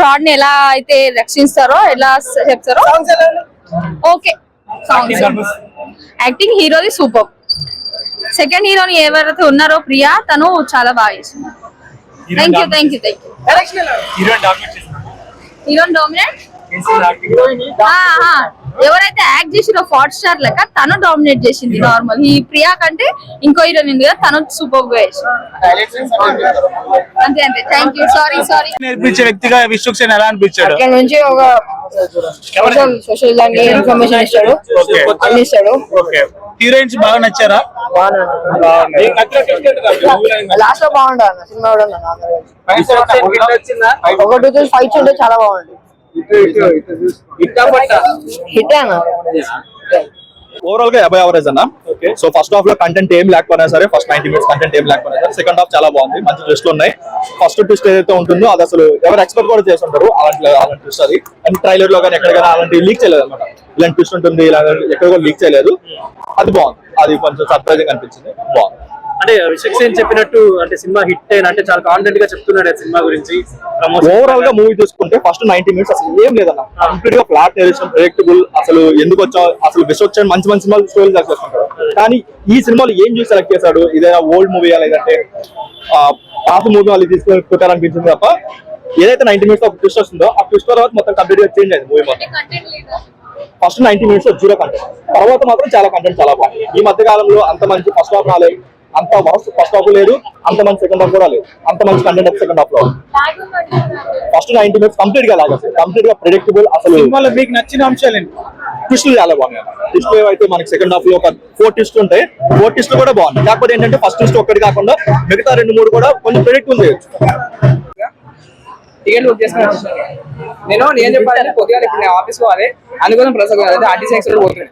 Fraud ని ఎలా అయితే రక్షిస్తారో ఎలా చెప్తారో ఓకే. సాంగ్స్ యాక్టింగ్ హీరోది సూపర్. సెకండ్ హీరోని ఎవరైతే ఉన్నారో ప్రియా, తను చాలా బాగా చేసింది. Thank you. హీరోయిన్ డామినేట్ ఎవరైతే యాక్ట్ చేసిరో హాట్ స్టార్ లెక్క తను డామినేట్ చేసింది. నార్మల్ ఈ ప్రియా కంటే ఇంకో హీరోయిన్ ఉంది కదా, తను సూపర్ గా చేసింది. అంతే అంతే. Thank you. సారీ నేర్పించే వ్యక్తిగా విశ్వక్ సేన్ ఎలా అనిపించాడు? అక్కడ నుంచి ఒక సోషల్ దానికి ఇన్ఫర్మేషన్ ఇస్తాడు, అన్ని ఇస్తాడు. హీరోయిన్స్ బాగా నచ్చారా? లాస్ట్ లో బాగుంటాడు సినిమా కూడా. ఒక 2 ఫైట్స్ ఉంటే చాలా బాగుంది. హిట్ అన్న. ఓవరాల్ గా 50 యావరేజ్ అన్న. సో ఫస్ట్ హాఫ్ లో కంటెంట్ ఏం లేకపోయినా సరే, ఫస్ట్ 90 minutes కంటెంట్ ఏం లేకపోయినా సరే, సెకండ్ హాఫ్ చాలా బాగుంది. మంచి ట్విస్ట్లు ఉన్నాయి. ఫస్ట్ ట్విస్ట్ ఏదైతే ఉంటుందో అది అసలు ఎవరు ఎక్స్పెక్ట్ కూడా చేస్తుంటారు. అలాంటి ట్విస్ట్ అది. అండ్ ట్రైలర్ లో కానీ ఎక్కడికైనా అలాంటి లీక్ చేయలేదు అనమాట. ఇలాంటి ట్విస్ట్ ఉంటుంది ఇలా ఎక్కడ కూడా లీక్ చేయలేదు. అది బాగుంది. అది కొంచెం సర్ప్రైజింగ్ అనిపించింది. బాగుంది. అంటే విశ్వక్ సేన్ చెప్పినట్టు అంటే సినిమా హిట్ అయిన అంటే చాలా కాన్ఫిడెంట్ గా చెప్తున్నాడు సినిమా గురించి. ఓవరాల్ గా మూవీ చూసుకుంటే ఫస్ట్ 90 minutes అసలు ఏం లేదన్న. కంప్లీట్ గా ఫ్లాట్ నేరేషన్, ప్రెడిక్టబుల్. అసలు ఎందుకు వచ్చా అసలు విశ్వక్ సేన్ మంచి సినిమా స్టోరీలు చేసుకుంటాడు. కానీ ఈ సినిమాలో ఏం చూసి సెలెక్ట్ చేశాడు? ఇదేనా ఓల్డ్ మూవీ లేదంటే పాత మూవీ వాళ్ళు తీసుకొని పెట్టారనిపించింది తప్ప ఏదైతే 90 minutes ఒక ట్విస్ట్ వస్తుందో ఆ ట్విస్ట్ తర్వాత మొత్తం కంప్లీట్ గా చేంజ్ అయింది మూవీ మొత్తం. ఫస్ట్ 90 minutes జీరో కంటెంట్, తర్వాత మాత్రం చాలా కంటెంట్ చాలా బాగుంది. ఈ మధ్య కాలంలో అంత మంచి ఫస్ట్ హాఫ్ రాలేదు, అంత వరస్ట్ ఫస్ట్ హాఫ్ లేదు, అంత మంచి సెకండ్ హాఫ్ కూడా లేదు, అంత మంచి కంటెంట్ సెకండ్ హాఫ్ లో. ఫస్ట్ 90 minutes కంప్లీట్ గా లాగా కంప్లీట్ గా ప్రెడిక్టబుల్. అసలు సినిమాలో మీకు నచ్చిన అంశాలు ట్విస్టులు చాలా బాగున్నాయి. ట్విస్టులు ఏవైతే మనకి సెకండ్ హాఫ్ లో ఒక 4 ట్విస్ట్ ఉంటాయి, 4 ట్విస్టులు కూడా బాగున్నాయి. కాకపోతే ఏంటంటే ఫస్ట్ ట్విస్ట్ ఒక్కటి కాకుండా మిగతా 2-3 కూడా కొంచెం ప్రెడిక్టబుల్ చేయొచ్చు. టికెట్ బుక్ చేసుకుని నేను చెప్పాలంటే కొద్దిగా ఇప్పుడు నేను ఆఫీస్ పోవాలి, అందుకోసం ప్రసంగం ఆర్టీసీ పోతున్నాను.